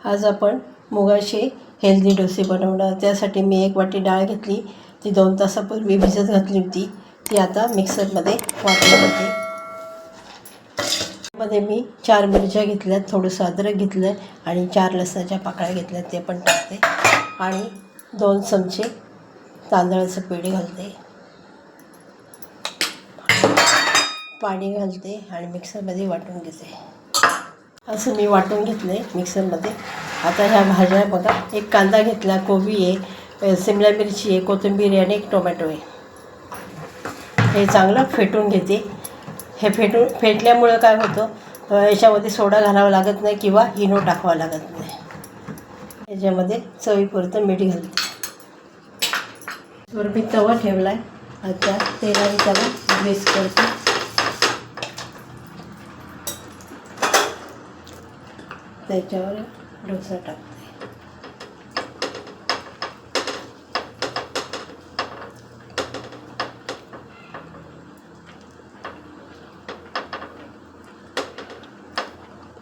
आज आपण मुगाचे हेल्दी डोसे बनवणार. त्यासाठी मी 1 वाटी डाळ घेतली. ती 2 तासापूर्वी भिजत घातली होती. ती आता मिक्सरमध्ये वाटली होती. मध्ये मी 4 मिरच्या घेतल्यात, थोडंसं अद्रक घेतलं आणि 4 लसणाच्या पाकळ्या घेतल्यात, ते पण टाकते. आणि 2 चमचे तांदळाचं पीठ घालते, पाणी घालते आणि मिक्सरमध्ये वाटून घेते. असं मी वाटून घेतलं आहे मिक्सरमध्ये. आता ह्या भाज्या बघा, 1 कांदा घेतला, कोबी आहे, शिमला मिरची आहे, कोथिंबीर आहे आणि 1 टोमॅटो आहे. हे चांगलं फेटून घेते. हे फेटल्यामुळं काय होतं, याच्यामध्ये सोडा घालावा लागत नाही किंवा इनो टाकावा लागत नाही. याच्यामध्ये चवीपुरतं मीठ घालते. वर मी तवा ठेवला आहे. आता तेलाने त्याला ग्रीस करते. त्याच्यावर डोसा टाकते.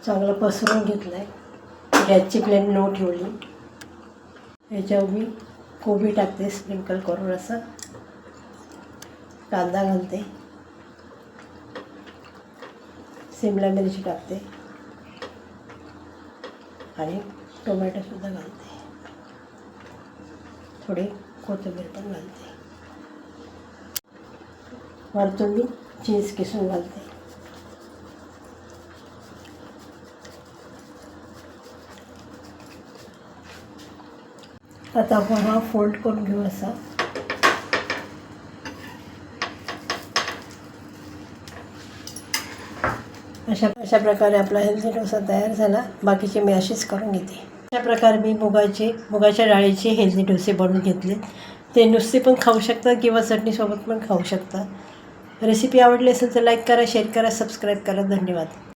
चांगलं पसरून घेतलं आहे. गॅसची फ्लेम लो ठेवली. याच्यावर मी कोबी टाकते स्प्रिंकल करून, असं कांदा घालते, शिमला मिरची टाकते आणि टोमॅटोसुद्धा घालते. थोडी कोथिंबीर पण घालते. वरतून मी चीज किसून घालते. आता आपण हा फोल्ड करून घेऊ असा. अशा प्रकारे आपला हेल्दी डोसा तयार झाला. बाकीचे मी अशीच करून घेते. अशा प्रकारे मी मुगाच्या डाळीचे हेल्दी डोसे बनवून घेतले. ते नुसते पण खाऊ शकता किंवा चटणीसोबत पण खाऊ शकता. रेसिपी आवडली असेल तर लाईक करा, शेअर करा, सबस्क्राईब करा. धन्यवाद.